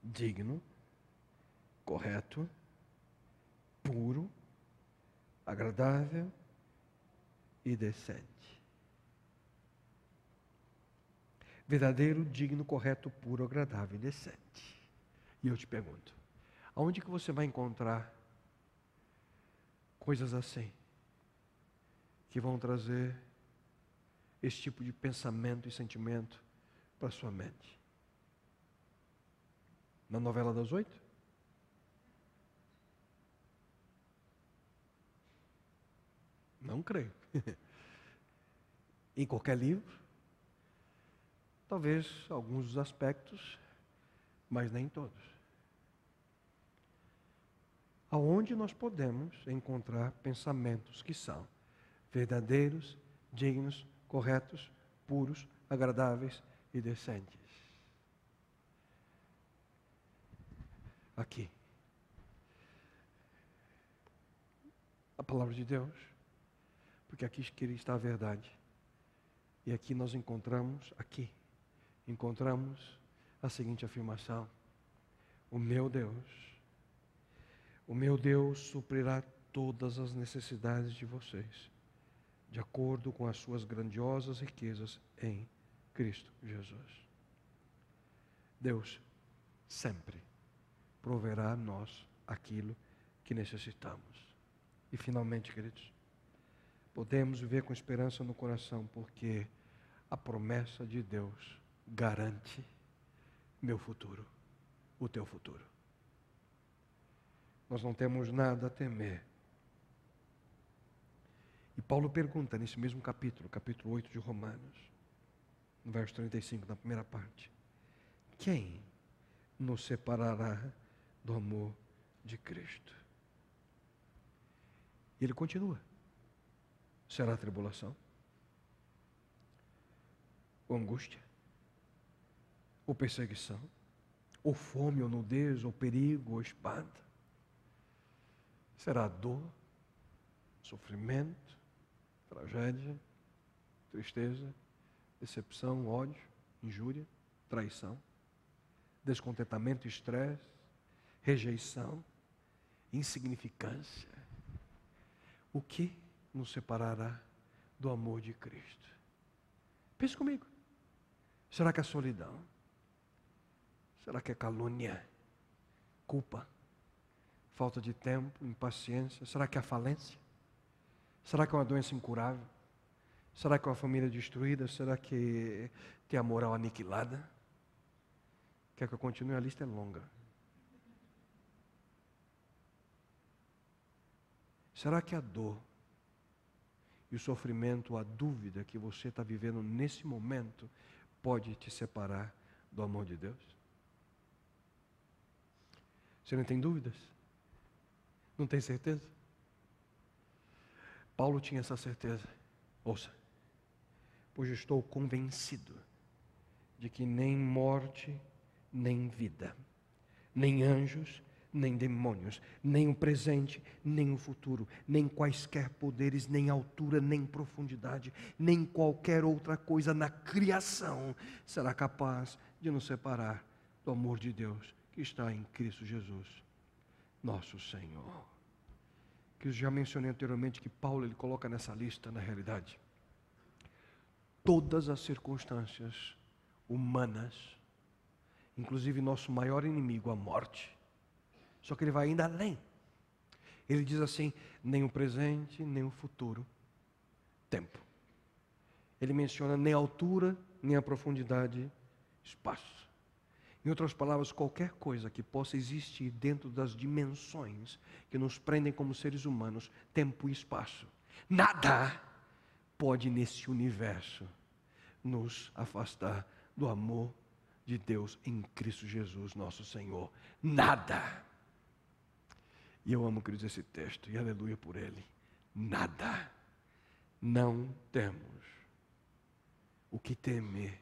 digno, correto, puro, agradável e decente. Verdadeiro, digno, correto, puro, agradável e decente. E eu te pergunto, aonde que você vai encontrar coisas assim, que vão trazer esse tipo de pensamento e sentimento para a sua mente? Na novela das 8? Não creio. Em qualquer livro? Talvez alguns dos aspectos, mas nem todos. Aonde nós podemos encontrar pensamentos que são verdadeiros, dignos, corretos, puros, agradáveis e decentes? Aqui. A palavra de Deus. Porque aqui está a verdade. E aqui nós encontramos a seguinte afirmação: o meu Deus suprirá todas as necessidades de vocês, de acordo com as suas grandiosas riquezas em Cristo Jesus. Deus sempre proverá a nós aquilo que necessitamos. E finalmente, queridos, podemos viver com esperança no coração, porque a promessa de Deus garante meu futuro, o teu futuro. Nós não temos nada a temer. E Paulo pergunta nesse mesmo capítulo 8 de Romanos, no verso 35, na primeira parte: quem nos separará do amor de Cristo? E ele continua: será tribulação? Ou angústia? Ou perseguição? Ou fome, ou nudez, ou perigo, ou espada? Será dor, sofrimento, tragédia, tristeza, decepção, ódio, injúria, traição, descontentamento, estresse, rejeição, insignificância? O que nos separará do amor de Cristo? Pense comigo. Será que é solidão? Será que é calúnia? Culpa? Falta de tempo? Impaciência? Será que é falência? Será que é uma doença incurável? Será que é uma família destruída? Será que tem a moral aniquilada? Quer que eu continue? A lista é longa. Será que a dor e o sofrimento, a dúvida que você está vivendo nesse momento, pode te separar do amor de Deus? Você não tem dúvidas? Não tem certeza? Paulo tinha essa certeza. Ouça: pois estou convencido de que nem morte, nem vida, nem anjos, nem demônios, nem o presente, nem o futuro, nem quaisquer poderes, nem altura, nem profundidade, nem qualquer outra coisa na criação será capaz de nos separar do amor de Deus que está em Cristo Jesus, nosso Senhor. Que eu já mencionei anteriormente que Paulo ele coloca nessa lista, na realidade, todas as circunstâncias humanas, inclusive nosso maior inimigo, a morte. Só que ele vai ainda além. Ele diz assim: nem o presente, nem o futuro, tempo. Ele menciona nem a altura, nem a profundidade, espaço. Em outras palavras, qualquer coisa que possa existir dentro das dimensões que nos prendem como seres humanos, tempo e espaço, nada pode nesse universo nos afastar do amor de Deus em Cristo Jesus, nosso Senhor. Nada. E eu amo, queridos, esse texto, e aleluia por ele. Nada. Não temos o que temer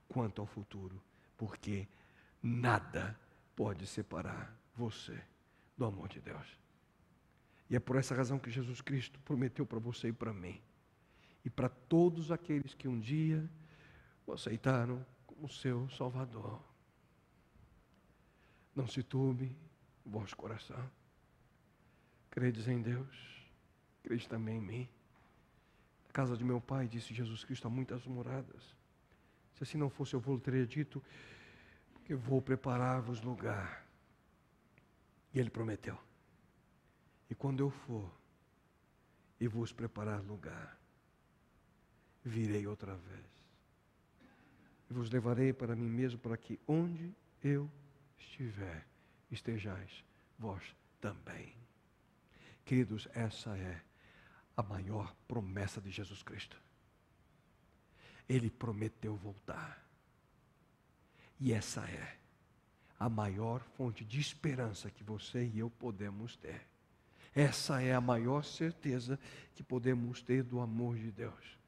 quanto ao futuro, porque nada pode separar você do amor de Deus. E é por essa razão que Jesus Cristo prometeu para você e para mim, e para todos aqueles que um dia o aceitaram como seu Salvador. Não se turbe o vosso coração. Credes em Deus, credes também em mim. Na casa de meu pai, disse Jesus Cristo, há muitas moradas. Se assim não fosse, eu vou teria dito, porque vou preparar-vos lugar. E ele prometeu. E quando eu for e vos preparar lugar, virei outra vez. E vos levarei para mim mesmo, para que onde eu estiver, estejais vós também. Queridos, essa é a maior promessa de Jesus Cristo. Ele prometeu voltar. E essa é a maior fonte de esperança que você e eu podemos ter. Essa é a maior certeza que podemos ter do amor de Deus.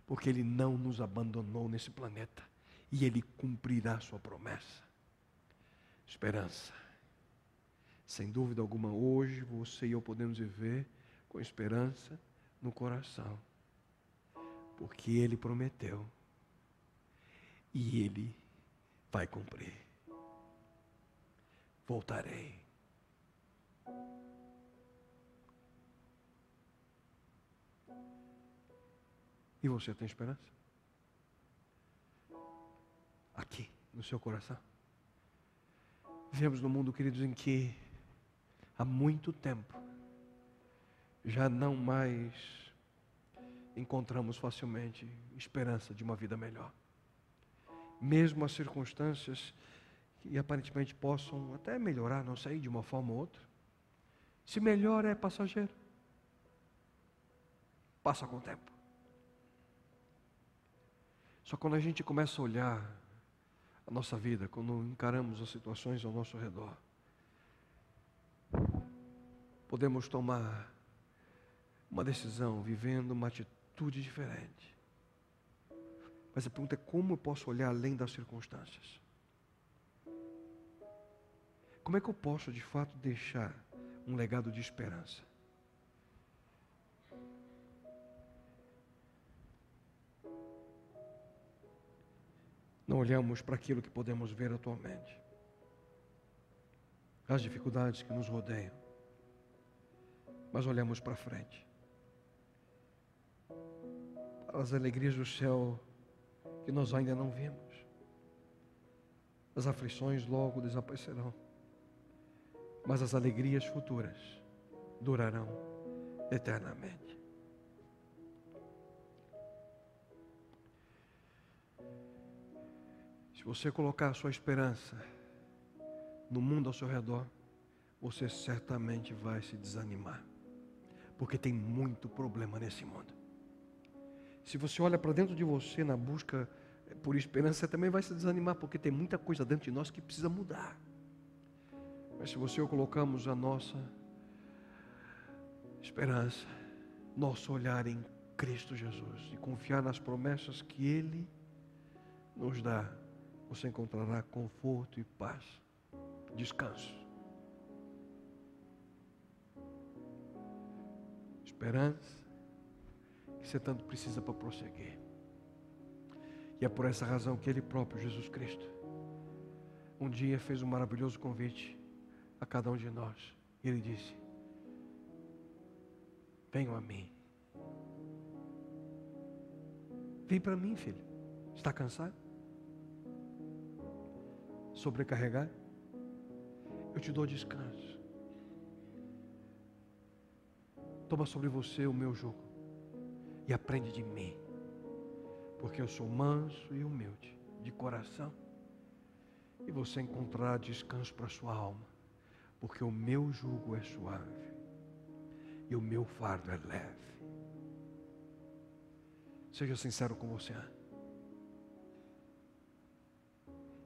Porque Ele não nos abandonou nesse planeta. E Ele cumprirá sua promessa. Esperança. Sem dúvida alguma, hoje você e eu podemos viver com esperança no coração. Porque Ele prometeu. E Ele vai cumprir. Voltarei. E você tem esperança? Aqui, no seu coração. Vivemos num mundo, queridos, em que há muito tempo já não mais encontramos facilmente esperança de uma vida melhor. Mesmo as circunstâncias que aparentemente possam até melhorar, não sei, de uma forma ou outra. Se melhor é passageiro. Passa com o tempo. Só quando a gente começa a olhar a nossa vida, quando encaramos as situações ao nosso redor, podemos tomar uma decisão, vivendo uma atitude diferente. Mas a pergunta é: como eu posso olhar além das circunstâncias? Como é que eu posso, de fato, deixar um legado de esperança? Não olhamos para aquilo que podemos ver atualmente, as dificuldades que nos rodeiam, mas olhamos para frente, para as alegrias do céu que nós ainda não vimos. As aflições logo desaparecerão, mas as alegrias futuras durarão eternamente. Se você colocar a sua esperança no mundo ao seu redor, você certamente vai se desanimar, porque tem muito problema nesse mundo. Se você olha para dentro de você na busca por esperança, você também vai se desanimar, porque tem muita coisa dentro de nós que precisa mudar. Mas se você e eu colocamos a nossa esperança, nosso olhar em Cristo Jesus e confiar nas promessas que Ele nos dá, você encontrará conforto e paz, descanso. Esperança que você tanto precisa para prosseguir. E é por essa razão que Ele próprio, Jesus Cristo, um dia fez um maravilhoso convite a cada um de nós. E Ele disse: venham a mim. Vem para mim, filho. Está cansado? Sobrecarregado? Eu te dou descanso. Toma sobre você o meu jugo e aprende de mim, porque eu sou manso e humilde de coração, e você encontrará descanso para a sua alma, porque o meu jugo é suave e o meu fardo é leve. Seja sincero com você.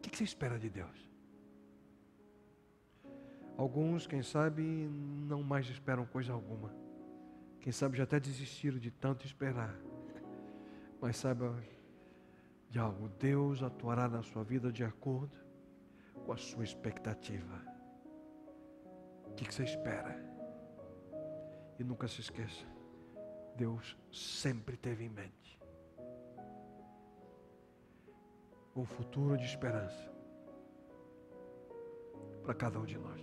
que você espera de Deus? Alguns, quem sabe, não mais esperam coisa alguma. Quem sabe já até desistiram de tanto esperar. Mas saiba de algo, Deus atuará na sua vida de acordo com a sua expectativa. O que você espera? E nunca se esqueça, Deus sempre teve em mente um futuro de esperança para cada um de nós.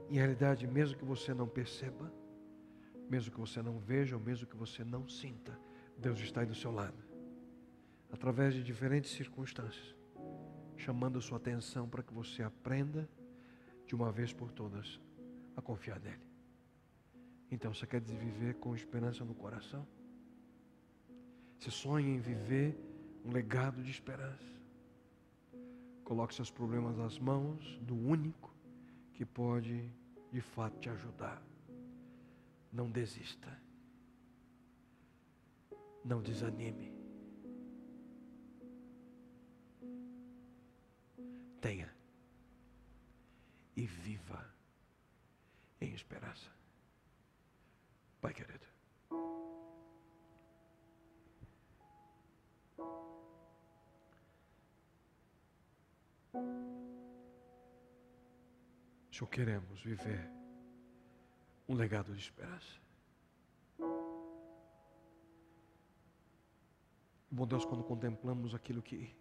Em realidade, mesmo que você não perceba, mesmo que você não veja, ou mesmo que você não sinta, Deus está aí do seu lado, através de diferentes circunstâncias, chamando a sua atenção para que você aprenda, de uma vez por todas, a confiar nele. Então, você quer viver com esperança no coração? Você sonha em viver um legado de esperança? Coloque seus problemas nas mãos do único que pode, de fato, te ajudar. Não desista. Não desanime. Tenha e viva em esperança. Pai querido, só queremos viver um legado de esperança. Bom Deus, quando contemplamos aquilo que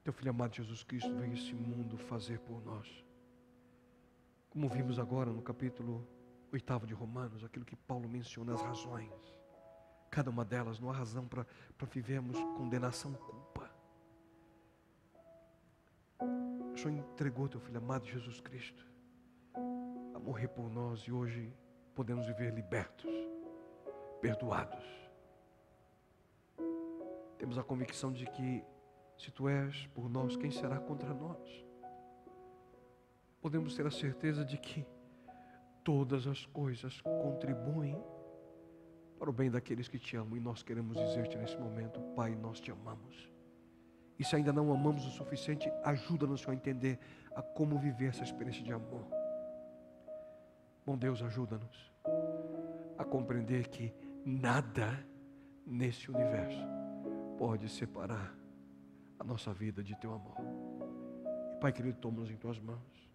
Teu Filho amado Jesus Cristo veio a esse mundo fazer por nós, como vimos agora no capítulo 8 de Romanos, aquilo que Paulo menciona, as razões, cada uma delas, não há razão para vivermos condenação, culpa. O Senhor entregou Teu Filho amado Jesus Cristo a morrer por nós, e hoje podemos viver libertos, perdoados. Temos a convicção de que se Tu és por nós, quem será contra nós? Podemos ter a certeza de que todas as coisas contribuem para o bem daqueles que Te amam, e nós queremos dizer-Te nesse momento, Pai, nós Te amamos. E se ainda não amamos o suficiente, ajuda-nos, Senhor, a entender a como viver essa experiência de amor. Bom Deus, ajuda-nos a compreender que nada nesse universo pode separar a nossa vida de Teu amor. E Pai querido, toma-nos em Tuas mãos,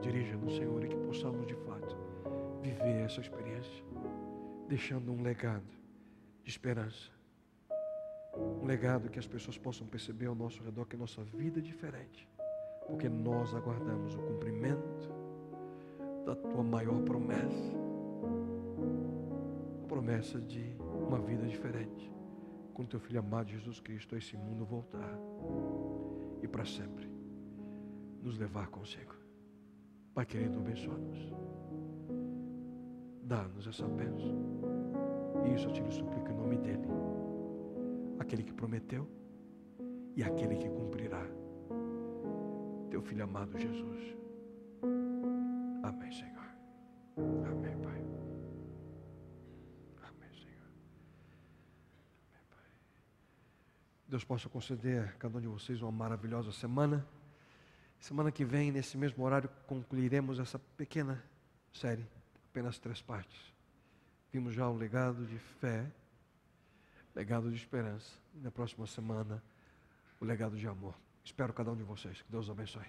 dirija-nos, Senhor, e que possamos de fato viver essa experiência, deixando um legado de esperança, um legado que as pessoas possam perceber ao nosso redor que a nossa vida é diferente, porque nós aguardamos o cumprimento da Tua maior promessa, a promessa de uma vida diferente, com Teu Filho amado Jesus Cristo a esse mundo voltar e para sempre nos levar consigo. Pai querido, abençoa-nos, dá-nos essa bênção, e isso eu Te suplico em nome dEle, aquele que prometeu e aquele que cumprirá, Teu Filho amado Jesus. Amém, Senhor. Amém, Pai. Amém, Senhor. Amém, Pai. Deus possa conceder a cada um de vocês uma maravilhosa semana. Semana que vem, nesse mesmo horário, concluiremos essa pequena série, apenas 3 partes. Vimos já o legado de fé, legado de esperança, e na próxima semana, o legado de amor. Espero cada um de vocês. Que Deus abençoe.